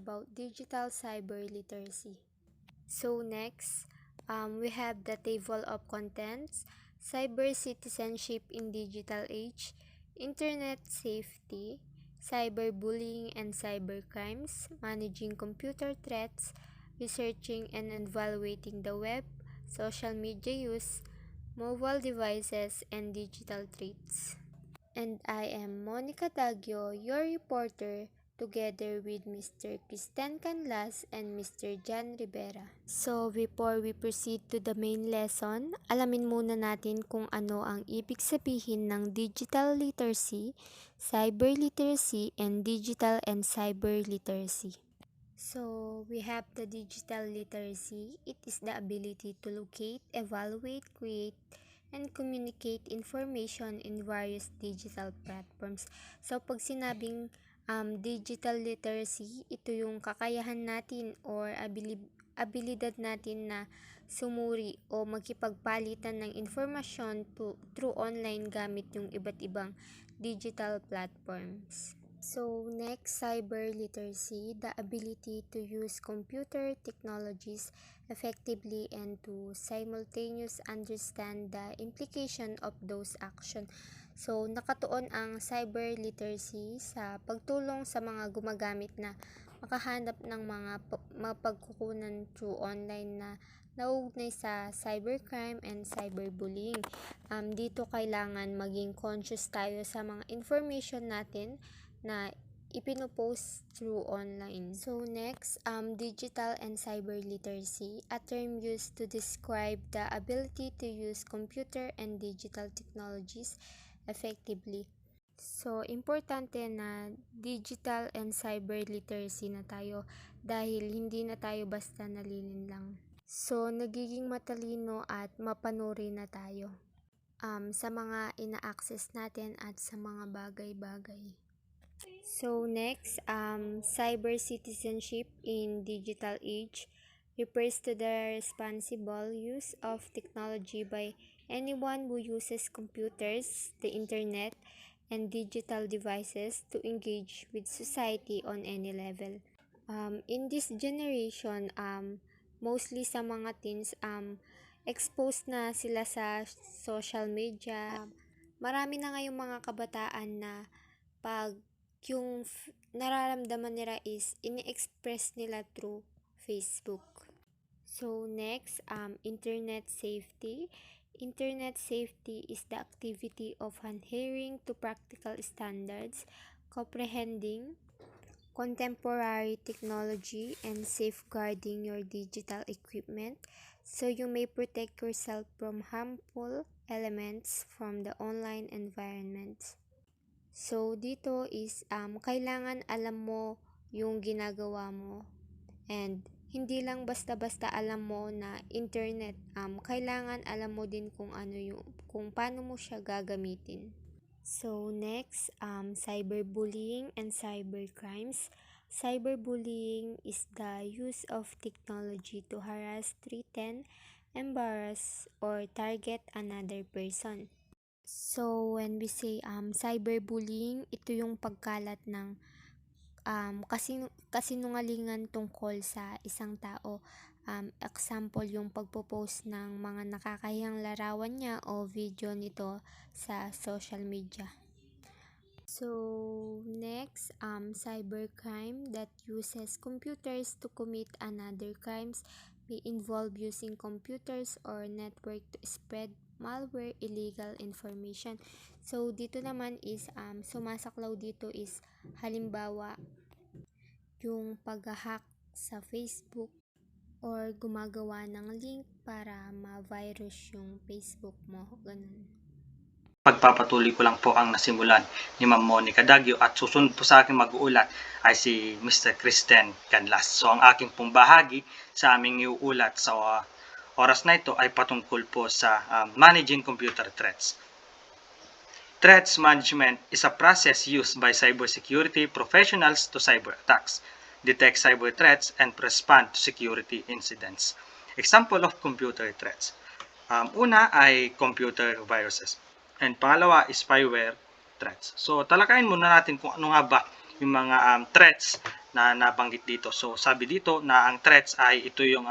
about digital cyber literacy. So next, we have the table of contents, cyber citizenship in digital age, internet safety, cyberbullying and cybercrimes, managing computer threats, researching and evaluating the web, social media use, mobile devices, and digital threats. And I am Monica Daggio, your reporter, together with Mr. Kristen Canlas and Mr. Jan Rivera. So before we proceed to the main lesson, alamin muna natin kung ano ang ibig sabihin ng digital literacy, cyber literacy, and digital and cyber literacy. So we have the digital literacy. It is the ability to locate, evaluate, create, and communicate information in various digital platforms. So, pag sinabing digital literacy, ito yung kakayahan natin or abilidad natin na sumuri o magkipagpalitan ng informasyon through online gamit yung iba't ibang digital platforms. So, next, cyber literacy, the ability to use computer technologies effectively and to simultaneously understand the implication of those actions. So, nakatuon ang cyber literacy sa pagtulong sa mga gumagamit na makahanap ng mga mapagkukunan through online na nauugnay sa cybercrime and cyberbullying. Dito kailangan maging conscious tayo sa mga information natin na ipinopost through online. So next, digital and cyber literacy, a term used to describe the ability to use computer and digital technologies effectively. So, importante na digital and cyber literacy na tayo dahil hindi na tayo basta nalilinlang. So, nagiging matalino at mapanuri na tayo sa mga ina-access natin at sa mga bagay-bagay. So next, cyber citizenship in digital age refers to the responsible use of technology by anyone who uses computers, the internet, and digital devices to engage with society on any level. In this generation, mostly sa mga teens, exposed na sila sa social media. Marami na ngayong mga kabataan na pag yung nararamdaman nila is ini-express nila through Facebook. So next, internet safety. Internet safety is the activity of adhering to practical standards, comprehending contemporary technology, and safeguarding your digital equipment so you may protect yourself from harmful elements from the online environment. So, dito is kailangan alam mo yung ginagawa mo and hindi lang basta-basta alam mo na internet. Kailangan alam mo din kung paano mo siya gagamitin. So, next, cyberbullying and cybercrimes. Cyberbullying is the use of technology to harass, threaten, embarrass, or target another person. So, when we say cyberbullying, ito yung pagkalat ng kasinungalingan tungkol sa isang tao. Example, yung pagpo-post ng mga nakakahiyang larawan niya o video nito sa social media. So, next, cybercrime that uses computers to commit another crimes may involve using computers or network to spread malware, illegal information. So, dito naman is, sumasaklaw dito is, halimbawa, yung pag-hack sa Facebook or gumagawa ng link para ma-virus yung Facebook mo, ganun. Pagpapatuloy ko lang po ang nasimulan ni Ma'am Monica Daggio at susunod po sa akin mag-uulat ay si Mr. Kristen Canlas. So, ang aking pong bahagi sa aming iuulat sa oras na ito ay patungkol po sa managing computer threats. Threats management is a process used by cybersecurity professionals to cyber attacks, detect cyber threats, and respond to security incidents. Example of computer threats. Una ay computer viruses. And pangalawa is spyware threats. So, talakayin muna natin kung ano nga ba yung mga threats na nabanggit dito. So sabi dito na ang threats ay ito yung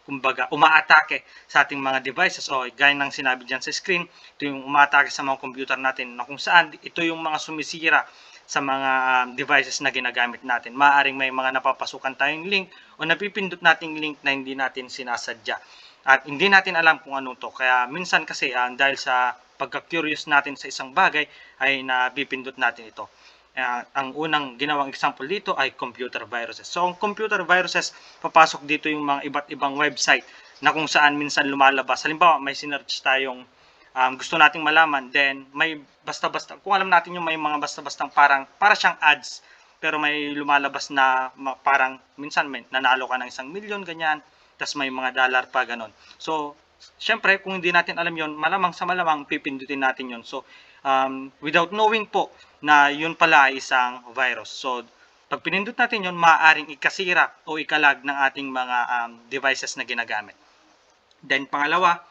kumbaga umaatake sa ating mga devices o gaya ng sinabi dyan sa screen, ito yung umaatake sa mga computer natin na kung saan ito yung mga sumisira sa mga devices na ginagamit natin. Maaaring may mga napapasukan tayong link o napipindot nating link na hindi natin sinasadya. At hindi natin alam kung ano to. Kaya minsan kasi dahil sa pagka-curious natin sa isang bagay ay napipindot natin ito. Ang unang ginawang example dito ay computer viruses. So, ang computer viruses, papasok dito yung mga iba't ibang website na kung saan minsan lumalabas. Halimbawa, may sinearch tayong gusto nating malaman, then may basta-basta, kung alam natin yung may mga basta-bastang para siyang ads, pero may lumalabas na parang minsan may nanalo ka ng 1,000,000, ganyan, tas may mga dollar pa, ganon. So, syempre, kung hindi natin alam yon, malamang sa malamang pipindutin natin yon. So, without knowing po na yun pala ay isang virus. So, pag pinindot natin yun, maaaring ikasira o ikalag ng ating mga devices na ginagamit. Then, pangalawa,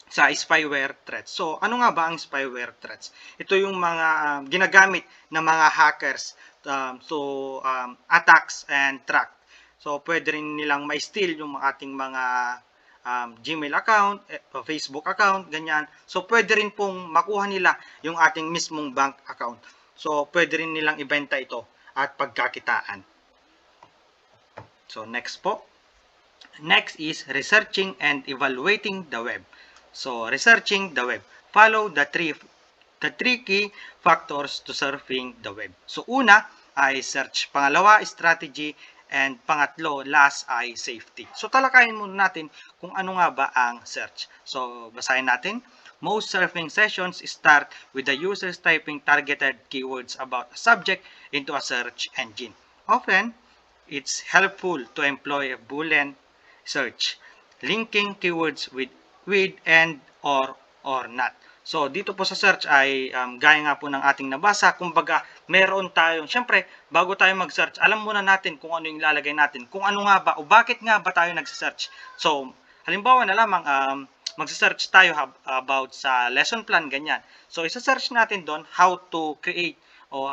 sa spyware threats. So, ano nga ba ang spyware threats? Ito yung mga ginagamit ng mga hackers attacks and track. So, pwede rin nilang ma-steal yung ating mga Gmail account, Facebook account, ganyan. So, pwede rin pong makuha nila yung ating mismong bank account. So, pwede rin nilang ibenta ito at pagkakitaan. So, next po. Next is researching and evaluating the web. So, researching the web. Follow the three key factors to surfing the web. So, una ay search. Pangalawa, strategy. And pangatlo, last ay safety. So, talakayin muna natin kung ano nga ba ang search. So, basahin natin. Most surfing sessions start with the users typing targeted keywords about a subject into a search engine. Often, it's helpful to employ a Boolean search, linking keywords with and or not. So, dito po sa search ay gaya nga po ng ating nabasa, kumbaga meron tayong, syempre, bago tayo mag-search, alam muna natin kung ano yung lalagay natin, kung ano nga ba o bakit nga ba tayo nag-search. So, halimbawa na lamang, mag-search tayo about sa lesson plan, ganyan. So, isa-search natin doon how to create o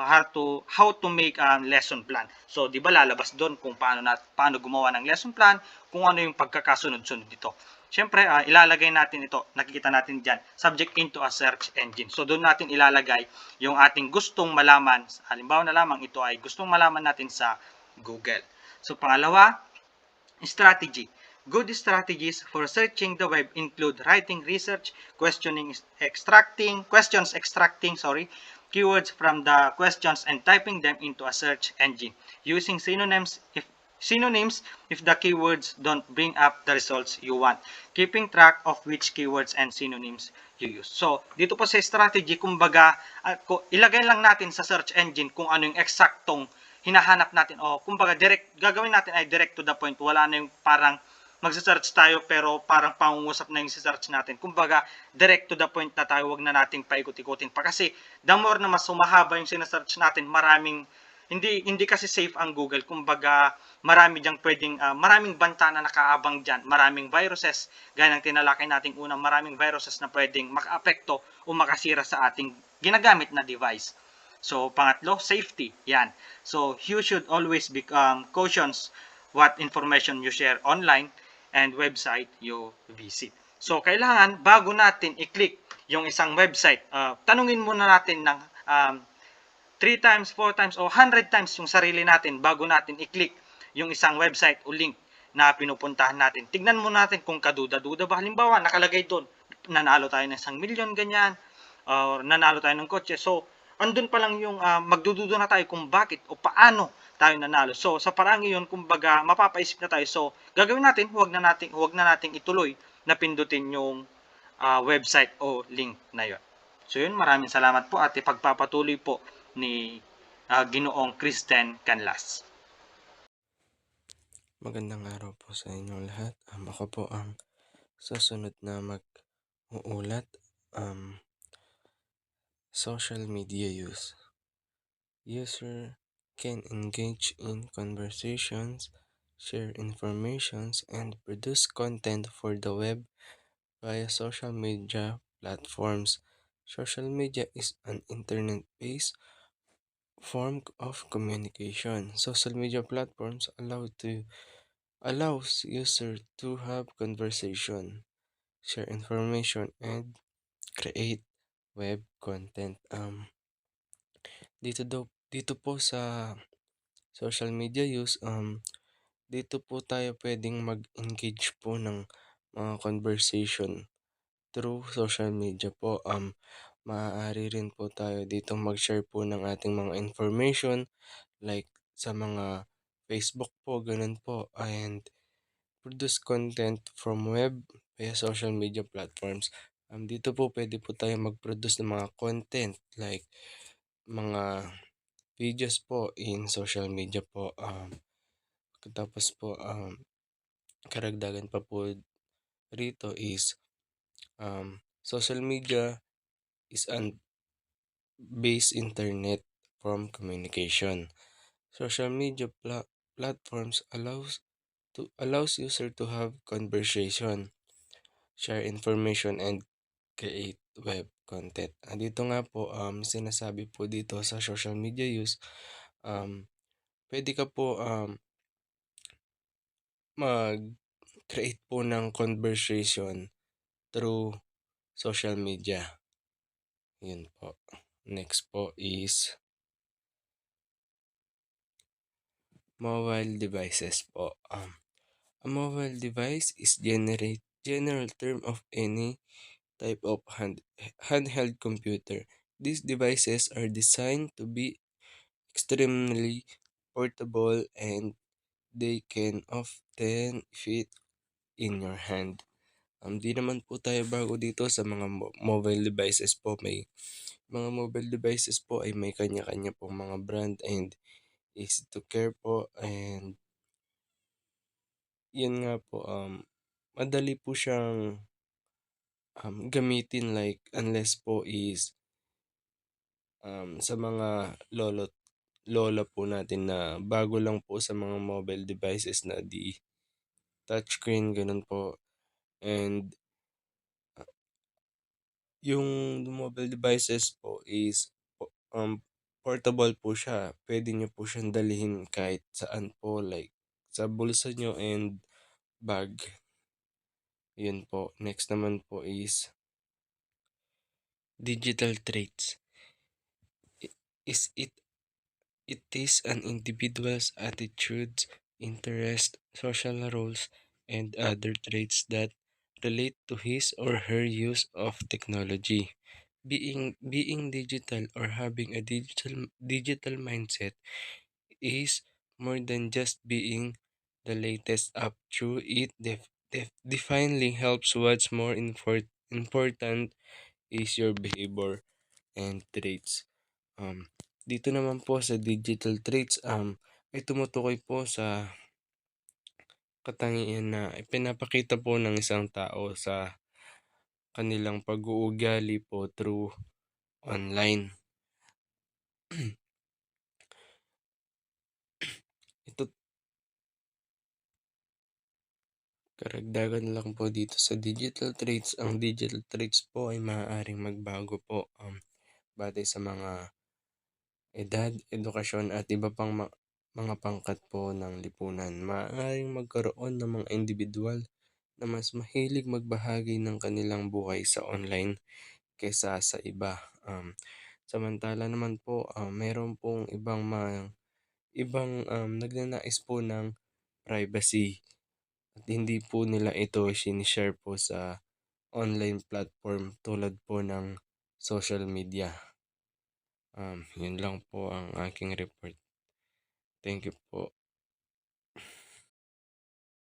how to make a lesson plan. So, 'di ba lalabas doon kung paano gumawa ng lesson plan, kung ano yung pagkakasunod-sunod dito. Siyempre, ilalagay natin ito, nakikita natin diyan, subject into a search engine. So, doon natin ilalagay yung ating gustong malaman. Halimbawa na lamang ito ay gustong malaman natin sa Google. So, pangalawa, strategy. Good strategies for searching the web include writing research, questions extracting, keywords from the questions and typing them into a search engine. Using synonyms if the keywords don't bring up the results you want. Keeping track of which keywords and synonyms you use. So, dito po sa strategy, kumbaga, ilagay lang natin sa search engine kung ano yung eksaktong hinahanap natin o kumbaga gagawin natin ay direct to the point. Wala na yung parang magse-search tayo pero parang pangungusap na yung search natin. Kumbaga, direct to the point na tayo, wag na nating paikot-ikutin pa kasi the more na mas sumahaba yung sinesearch natin, hindi kasi safe ang Google. Kumbaga, maraming banta na nakaabang diyan, maraming viruses, gaya ng tinalakay nating unang, maraming viruses na pwedeng makaapekto o makasira sa ating ginagamit na device. So, pangatlo, safety. Yan. So, you should always be cautious what information you share online and website you visit. So, kailangan bago natin i-click yung isang website, tanungin muna natin ng 3 times, 4 times, o 100 times yung sarili natin bago natin i-click yung isang website o link na pinupuntahan natin. Tignan muna natin kung kaduda-duda ba. Halimbawa, nakalagay doon, nanalo tayo ng 1,000,000, ganyan, or nanalo tayo ng kotse. So, andun pa lang yung magdududa na tayo kung bakit o paano tayo nanalo. So, sa parang iyon, kumbaga, mapapaisip na tayo. So, gagawin natin, huwag na nating ituloy na pindutin yung website o link na yon. So, yun, maraming salamat po at ipagpapatuloy po ni Ginoong Kristen Canlas. Magandang araw po sa inyong lahat. Ako po ang susunod na mag-uulat. Social media use. User can engage in conversations, share information, and produce content for the web via social media platforms. Social media is an internet-based form of communication. Social media platforms allows user to have conversation, share information, and create web content. Dito po sa social media use, dito po tayo pwedeng mag-engage po ng mga conversation through social media po. Maaari rin po tayo dito mag-share po ng ating mga information like sa mga Facebook po, ganun po, and produce content from web via social media platforms. Dito po pwede po tayo mag-produce ng mga content like mga videos po in social media po. Tapos po, karagdagan pa po rito is social media is an base internet form communication. Social media platforms allows user to have conversation, share information, and create web content. Dito nga po, sinasabi po dito sa social media use, pwede ka po mag-create po ng conversation through social media. Yun po. Next po is mobile devices po. A mobile device is general term of any type of handheld computer. These devices are designed to be extremely portable and they can often fit in your hand. Di naman po tayo bago dito sa mga mobile devices po. May mga mobile devices po ay may kanya-kanya pong mga brand and easy to care po, and yun nga po, madali po siyang gamitin like unless po is sa mga lola po natin na bago lang po sa mga mobile devices na di touchscreen, ganun po. And yung mobile devices po is portable po siya. Pwede nyo po siyang dalhin kahit saan po, like sa bulsa nyo and bag. Yun po. Next naman po is digital traits. Is it is an individual's attitudes, interests, social roles, and other traits that relate to his or her use of technology. Being digital or having a digital mindset is more than just being the latest up through it definitely helps. What's more important is your behavior and traits. Dito naman po sa digital traits, ay tumutukoy po sa katangian na ipinapakita po ng isang tao sa kanilang pag-uugali po through online. Ito, karagdagan lang po dito sa digital traits. Ang digital traits po ay maaaring magbago po batay sa mga edad, edukasyon at iba pang mga pangkat po ng lipunan. Maaaring magkaroon ng mga individual na mas mahilig magbahagi ng kanilang buhay sa online kaysa sa iba. Samantala naman po, meron pong ibang nagnanais po ng privacy at hindi po nila ito sinishare po sa online platform tulad po ng social media. Yun lang po ang aking report. Thank you po.